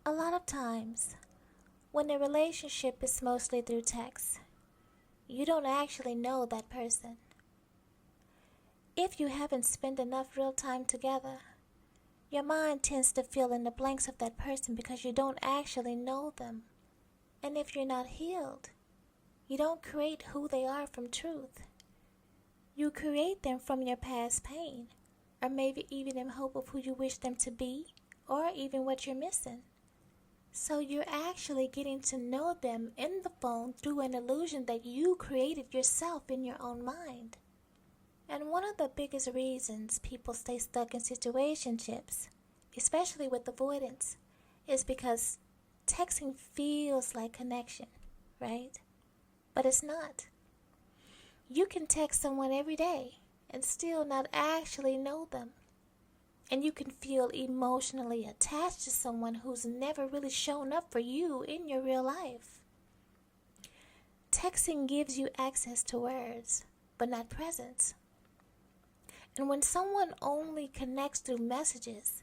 A lot of times, when a relationship is mostly through text, you don't actually know that person. If you haven't spent enough real time together, your mind tends to fill in the blanks of that person because you don't actually know them. And if you're not healed, you don't create who they are from truth. You create them from your past pain, or maybe even in hope of who you wish them to be, or even what you're missing. So you're actually getting to know them in the phone through an illusion that you created yourself in your own mind. And one of the biggest reasons people stay stuck in situationships, especially with avoidance, is because texting feels like connection, right? But it's not. You can text someone every day and still not actually know them. And you can feel emotionally attached to someone who's never really shown up for you in your real life. Texting gives you access to words, but not presence. And when someone only connects through messages,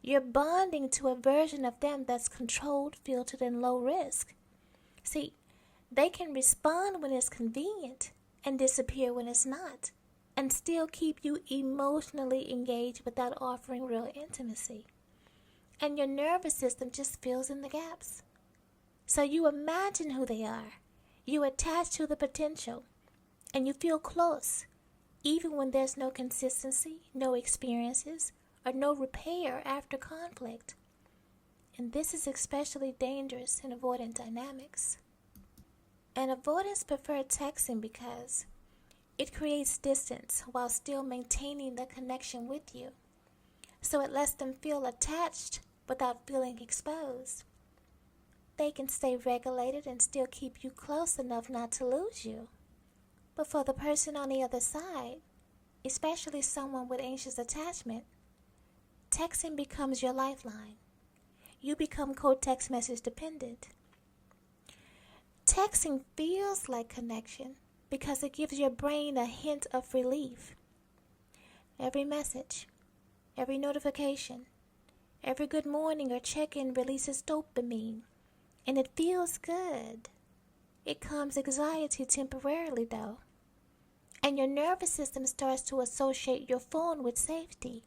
you're bonding to a version of them that's controlled, filtered, and low risk. See, they can respond when it's convenient and disappear when it's not, and still keep you emotionally engaged without offering real intimacy. And your nervous system just fills in the gaps. So you imagine who they are, you attach to the potential, and you feel close, even when there's no consistency, no experiences, or no repair after conflict. And this is especially dangerous in avoidant dynamics. And avoidants prefer texting because it creates distance while still maintaining the connection with you. So it lets them feel attached without feeling exposed. They can stay regulated and still keep you close enough not to lose you. But for the person on the other side, especially someone with anxious attachment, texting becomes your lifeline. You become text message dependent. Texting feels like connection because it gives your brain a hint of relief. Every message, every notification, every good morning or check-in releases dopamine, and it feels good. It calms anxiety temporarily though, and your nervous system starts to associate your phone with safety.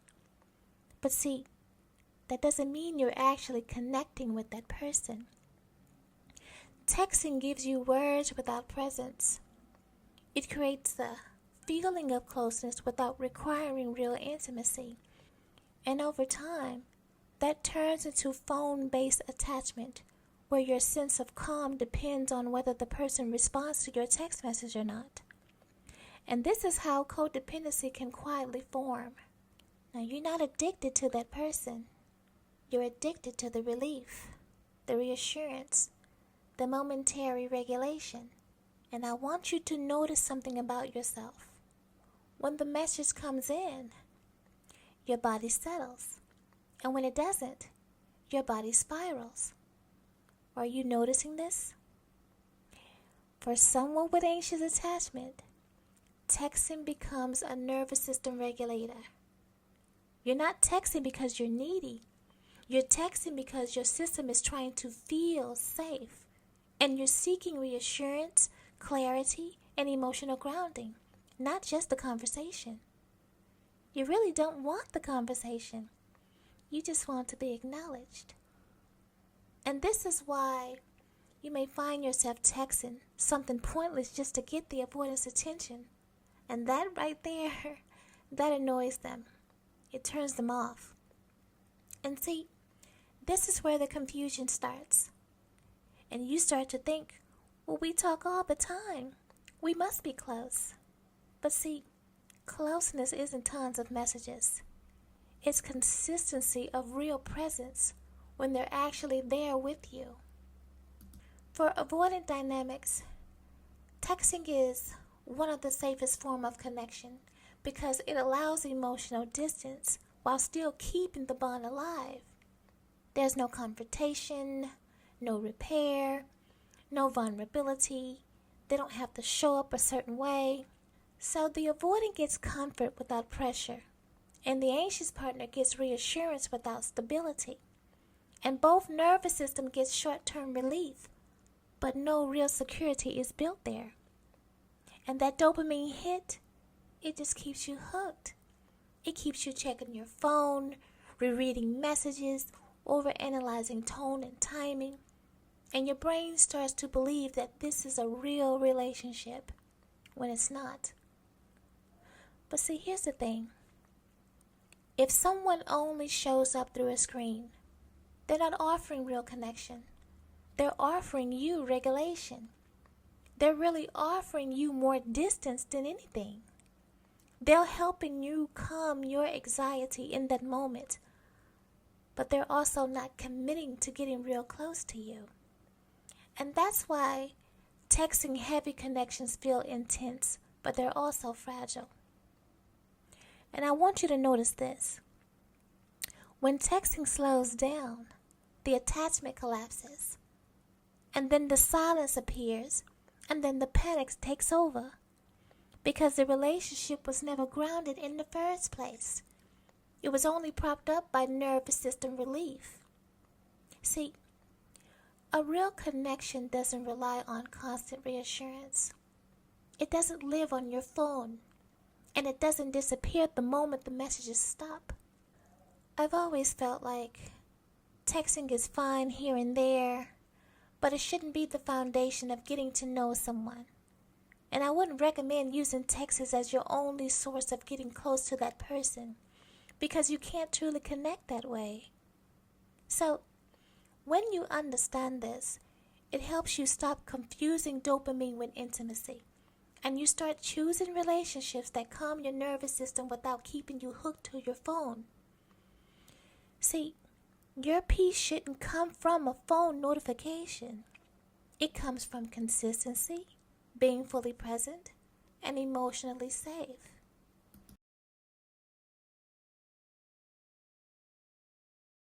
But see, that doesn't mean you're actually connecting with that person. Texting gives you words without presence. It creates a feeling of closeness without requiring real intimacy. And over time, that turns into phone-based attachment, where your sense of calm depends on whether the person responds to your text message or not. And this is how codependency can quietly form. Now, you're not addicted to that person. You're addicted to the relief, the reassurance, the momentary regulation. And I want you to notice something about yourself. When the message comes in, your body settles. And when it doesn't, your body spirals. Are you noticing this? For someone with anxious attachment, texting becomes a nervous system regulator. You're not texting because you're needy. You're texting because your system is trying to feel safe. And you're seeking reassurance, clarity, and emotional grounding, not just the conversation. You really don't want the conversation. You just want to be acknowledged. And this is why you may find yourself texting something pointless just to get the avoidant's attention. And that right there, that annoys them. It turns them off. And see, this is where the confusion starts. And you start to think, well, we talk all the time. We must be close. But see, closeness isn't tons of messages. It's consistency of real presence when they're actually there with you. For avoidant dynamics, texting is one of the safest forms of connection because it allows emotional distance while still keeping the bond alive. There's no confrontation, no repair, no vulnerability. They don't have to show up a certain way. So the avoidant gets comfort without pressure, and the anxious partner gets reassurance without stability. And both nervous system gets short-term relief, but no real security is built there. And that dopamine hit, it just keeps you hooked. It keeps you checking your phone, rereading messages, overanalyzing tone and timing, and your brain starts to believe that this is a real relationship when it's not. But see, here's the thing. If someone only shows up through a screen, they're not offering real connection. They're offering you regulation. They're really offering you more distance than anything. They're helping you calm your anxiety in that moment, but they're also not committing to getting real close to you. And that's why texting heavy connections feel intense, but they're also fragile. And I want you to notice this. When texting slows down, the attachment collapses, and then the silence appears, and then the panic takes over, because the relationship was never grounded in the first place. It was only propped up by nervous system relief. See, a real connection doesn't rely on constant reassurance. It doesn't live on your phone, and it doesn't disappear the moment the messages stop. I've always felt like texting is fine here and there, but it shouldn't be the foundation of getting to know someone. And I wouldn't recommend using texts as your only source of getting close to that person, because you can't truly connect that way. So, when you understand this, it helps you stop confusing dopamine with intimacy, and you start choosing relationships that calm your nervous system without keeping you hooked to your phone. See, your peace shouldn't come from a phone notification. It comes from consistency, being fully present, and emotionally safe.